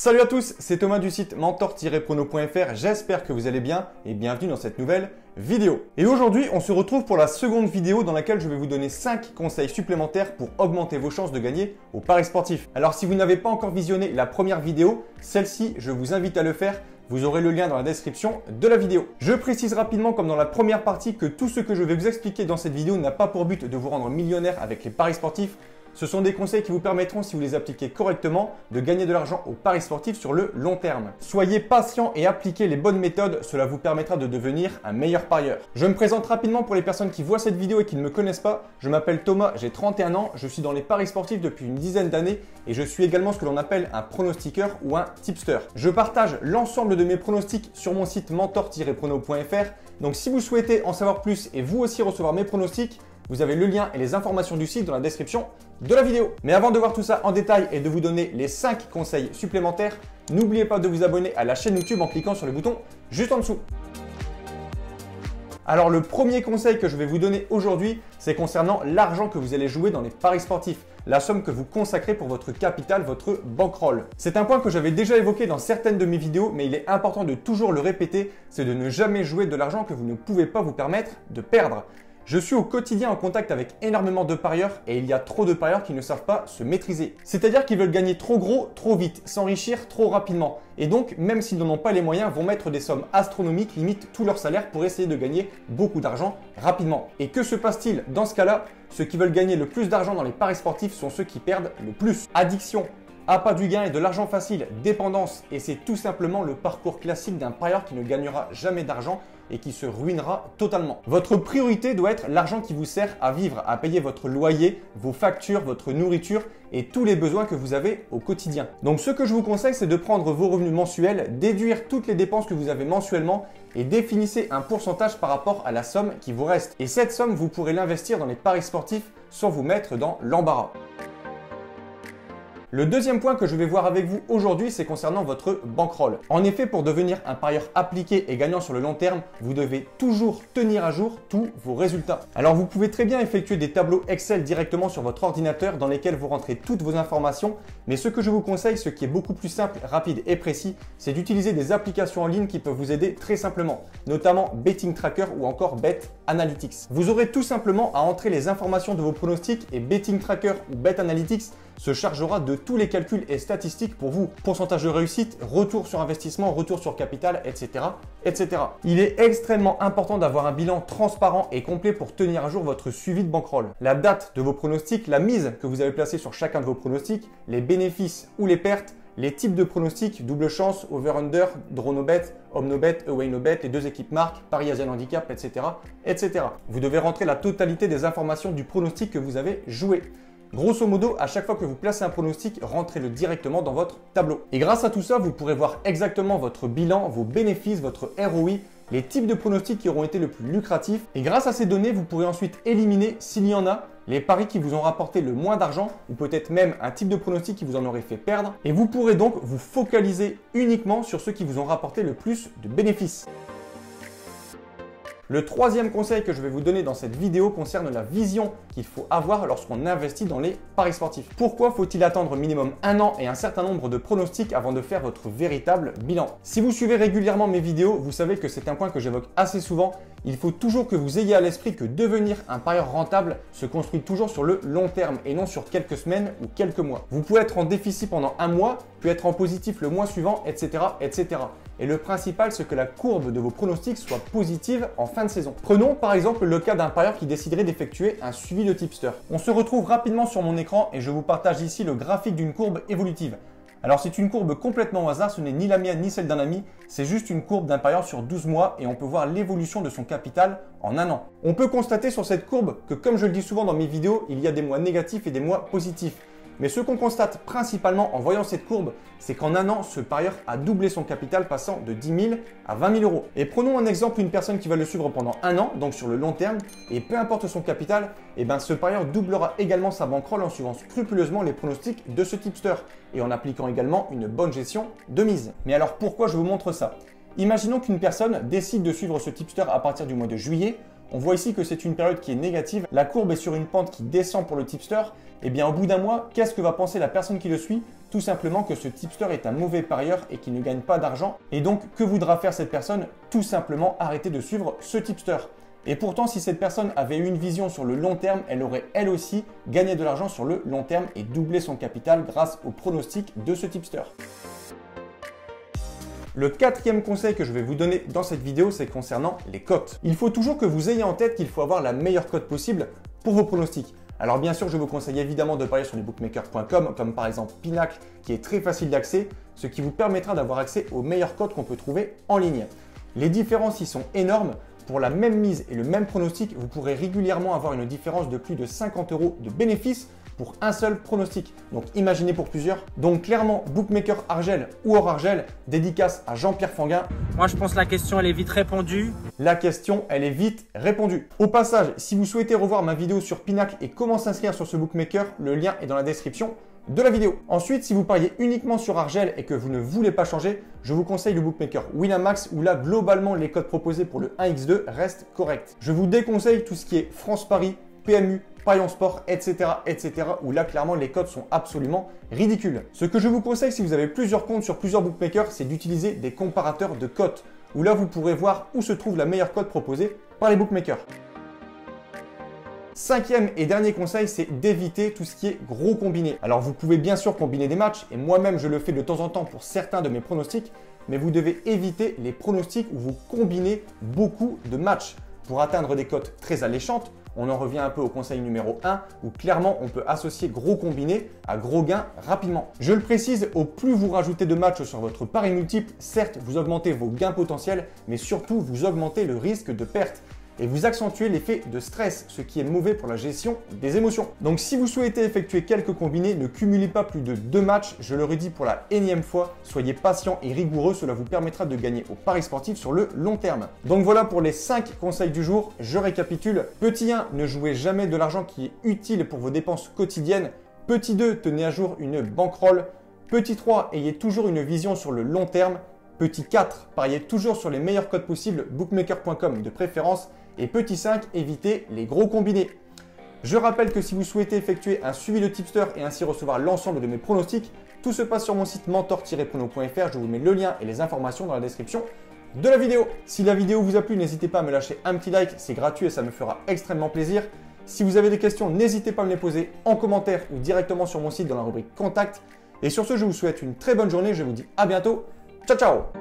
Salut à tous, c'est Thomas du site mentor-prono.fr, j'espère que vous allez bien et bienvenue dans cette nouvelle vidéo. Et aujourd'hui, on se retrouve pour la seconde vidéo dans laquelle je vais vous donner 5 conseils supplémentaires pour augmenter vos chances de gagner au paris sportif. Alors si vous n'avez pas encore visionné la première vidéo, celle-ci, je vous invite à le faire. Vous aurez le lien dans la description de la vidéo. Je précise rapidement, comme dans la première partie, que tout ce que je vais vous expliquer dans cette vidéo n'a pas pour but de vous rendre millionnaire avec les paris sportifs. Ce sont des conseils qui vous permettront, si vous les appliquez correctement, de gagner de l'argent au paris sportif sur le long terme. Soyez patient et appliquez les bonnes méthodes, cela vous permettra de devenir un meilleur parieur. Je me présente rapidement pour les personnes qui voient cette vidéo et qui ne me connaissent pas. Je m'appelle Thomas, j'ai 31 ans, je suis dans les paris sportifs depuis une dizaine d'années et je suis également ce que l'on appelle un pronostiqueur ou un tipster. Je partage l'ensemble de mes pronostics sur mon site mentor-prono.fr. Donc si vous souhaitez en savoir plus et vous aussi recevoir mes pronostics, vous avez le lien et les informations du site dans la description de la vidéo. Mais avant de voir tout ça en détail et de vous donner les 5 conseils supplémentaires, n'oubliez pas de vous abonner à la chaîne YouTube en cliquant sur le bouton juste en dessous. Alors le premier conseil que je vais vous donner aujourd'hui, c'est concernant l'argent que vous allez jouer dans les paris sportifs, la somme que vous consacrez pour votre capital, votre bankroll. C'est un point que j'avais déjà évoqué dans certaines de mes vidéos, mais il est important de toujours le répéter, c'est de ne jamais jouer de l'argent que vous ne pouvez pas vous permettre de perdre. Je suis au quotidien en contact avec énormément de parieurs et il y a trop de parieurs qui ne savent pas se maîtriser. C'est-à-dire qu'ils veulent gagner trop gros, trop vite, s'enrichir trop rapidement. Et donc, même s'ils n'en ont pas les moyens, vont mettre des sommes astronomiques, limite tout leur salaire pour essayer de gagner beaucoup d'argent rapidement. Et que se passe-t-il dans ce cas-là? Ceux qui veulent gagner le plus d'argent dans les paris sportifs sont ceux qui perdent le plus. Addiction, appât du gain et de l'argent facile, dépendance. Et c'est tout simplement le parcours classique d'un parieur qui ne gagnera jamais d'argent et qui se ruinera totalement. Votre priorité doit être l'argent qui vous sert à vivre, à payer votre loyer, vos factures, votre nourriture et tous les besoins que vous avez au quotidien. Donc ce que je vous conseille, c'est de prendre vos revenus mensuels, déduire toutes les dépenses que vous avez mensuellement et définissez un pourcentage par rapport à la somme qui vous reste. Et cette somme, vous pourrez l'investir dans les paris sportifs sans vous mettre dans l'embarras. Le deuxième point que je vais voir avec vous aujourd'hui, c'est concernant votre bankroll. En effet, pour devenir un parieur appliqué et gagnant sur le long terme, vous devez toujours tenir à jour tous vos résultats. Alors vous pouvez très bien effectuer des tableaux Excel directement sur votre ordinateur dans lesquels vous rentrez toutes vos informations, mais ce que je vous conseille, ce qui est beaucoup plus simple, rapide et précis, c'est d'utiliser des applications en ligne qui peuvent vous aider très simplement, notamment Betting Tracker ou encore Bet Analytics. Vous aurez tout simplement à entrer les informations de vos pronostics et Betting Tracker ou Bet Analytics se chargera de tous les calculs et statistiques pour vous. Pourcentage de réussite, retour sur investissement, retour sur capital, etc., etc. Il est extrêmement important d'avoir un bilan transparent et complet pour tenir à jour votre suivi de bankroll. La date de vos pronostics, la mise que vous avez placée sur chacun de vos pronostics, les bénéfices ou les pertes, les types de pronostics, double chance, over-under, draw no bet, home no bet, away no bet, les deux équipes marques, Paris Asian Handicap, etc., etc. Vous devez rentrer la totalité des informations du pronostic que vous avez joué. Grosso modo, à chaque fois que vous placez un pronostic, rentrez-le directement dans votre tableau. Et grâce à tout ça, vous pourrez voir exactement votre bilan, vos bénéfices, votre ROI, les types de pronostics qui auront été le plus lucratifs. Et grâce à ces données, vous pourrez ensuite éliminer, s'il y en a, les paris qui vous ont rapporté le moins d'argent ou peut-être même un type de pronostic qui vous en aurait fait perdre. Et vous pourrez donc vous focaliser uniquement sur ceux qui vous ont rapporté le plus de bénéfices. Le troisième conseil que je vais vous donner dans cette vidéo concerne la vision qu'il faut avoir lorsqu'on investit dans les paris sportifs. Pourquoi faut-il attendre minimum un an et un certain nombre de pronostics avant de faire votre véritable bilan? Si vous suivez régulièrement mes vidéos, vous savez que c'est un point que j'évoque assez souvent. Il faut toujours que vous ayez à l'esprit que devenir un parieur rentable se construit toujours sur le long terme et non sur quelques semaines ou quelques mois. Vous pouvez être en déficit pendant un mois, puis être en positif le mois suivant, etc., etc. Et le principal, c'est que la courbe de vos pronostics soit positive en fin de saison. Prenons par exemple le cas d'un parieur qui déciderait d'effectuer un suivi de tipster. On se retrouve rapidement sur mon écran et je vous partage ici le graphique d'une courbe évolutive. Alors c'est une courbe complètement au hasard, ce n'est ni la mienne ni celle d'un ami, c'est juste une courbe d'un parieur sur 12 mois et on peut voir l'évolution de son capital en un an. On peut constater sur cette courbe que, comme je le dis souvent dans mes vidéos, il y a des mois négatifs et des mois positifs. Mais ce qu'on constate principalement en voyant cette courbe, c'est qu'en un an, ce parieur a doublé son capital passant de 10 000 à 20 000 euros. Et prenons un exemple, une personne qui va le suivre pendant un an, donc sur le long terme, et peu importe son capital, ce parieur doublera également sa bankroll en suivant scrupuleusement les pronostics de ce tipster et en appliquant également une bonne gestion de mise. Mais alors pourquoi je vous montre ça? Imaginons qu'une personne décide de suivre ce tipster à partir du mois de juillet. On voit ici que c'est une période qui est négative. La courbe est sur une pente qui descend pour le tipster. Et bien au bout d'un mois, qu'est-ce que va penser la personne qui le suit? Tout simplement que ce tipster est un mauvais parieur et qu'il ne gagne pas d'argent. Et donc, que voudra faire cette personne? Tout simplement arrêter de suivre ce tipster. Et pourtant, si cette personne avait eu une vision sur le long terme, elle aurait elle aussi gagné de l'argent sur le long terme et doublé son capital grâce au pronostic de ce tipster. Le quatrième conseil que je vais vous donner dans cette vidéo, c'est concernant les cotes. Il faut toujours que vous ayez en tête qu'il faut avoir la meilleure cote possible pour vos pronostics. Alors bien sûr, je vous conseille évidemment de parier sur les bookmakers.com, comme par exemple Pinacle, qui est très facile d'accès, ce qui vous permettra d'avoir accès aux meilleures cotes qu'on peut trouver en ligne. Les différences y sont énormes. Pour la même mise et le même pronostic, vous pourrez régulièrement avoir une différence de plus de 50 € de bénéfice pour un seul pronostic. Donc imaginez pour plusieurs. Donc clairement, Bookmaker Argel ou hors Argel, dédicace à Jean-Pierre Fanguin. Moi je pense que la question elle est vite répondue. La question elle est vite répondue. Au passage, si vous souhaitez revoir ma vidéo sur Pinacle et comment s'inscrire sur ce bookmaker, le lien est dans la description de la vidéo. Ensuite, si vous pariez uniquement sur Argel et que vous ne voulez pas changer, je vous conseille le bookmaker Winamax où là, globalement, les codes proposés pour le 1x2 restent corrects. Je vous déconseille tout ce qui est France Paris, PMU, Paris en sport, etc., où là, clairement, les codes sont absolument ridicules. Ce que je vous conseille si vous avez plusieurs comptes sur plusieurs bookmakers, c'est d'utiliser des comparateurs de cotes où là, vous pourrez voir où se trouve la meilleure cote proposée par les bookmakers. Cinquième et dernier conseil, c'est d'éviter tout ce qui est gros combiné. Alors vous pouvez bien sûr combiner des matchs, et moi-même je le fais de temps en temps pour certains de mes pronostics, mais vous devez éviter les pronostics où vous combinez beaucoup de matchs. Pour atteindre des cotes très alléchantes, on en revient un peu au conseil numéro 1, où clairement on peut associer gros combiné à gros gains rapidement. Je le précise, au plus vous rajoutez de matchs sur votre pari multiple, certes vous augmentez vos gains potentiels, mais surtout vous augmentez le risque de perte. Et vous accentuez l'effet de stress, ce qui est mauvais pour la gestion des émotions. Donc si vous souhaitez effectuer quelques combinés, ne cumulez pas plus de 2 matchs, je le redis pour la énième fois, soyez patient et rigoureux, cela vous permettra de gagner au pari sportif sur le long terme. Donc voilà pour les 5 conseils du jour, je récapitule. Petit 1, ne jouez jamais de l'argent qui est utile pour vos dépenses quotidiennes. Petit 2, tenez à jour une bankroll. Petit 3, ayez toujours une vision sur le long terme. Petit 4, pariez toujours sur les meilleurs codes possibles, bookmaker.com de préférence. Et petit 5, évitez les gros combinés. Je rappelle que si vous souhaitez effectuer un suivi de tipster et ainsi recevoir l'ensemble de mes pronostics, tout se passe sur mon site mentor-prono.fr. Je vous mets le lien et les informations dans la description de la vidéo. Si la vidéo vous a plu, n'hésitez pas à me lâcher un petit like, c'est gratuit et ça me fera extrêmement plaisir. Si vous avez des questions, n'hésitez pas à me les poser en commentaire ou directement sur mon site dans la rubrique Contact. Et sur ce, je vous souhaite une très bonne journée, je vous dis à bientôt. Ciao ciao!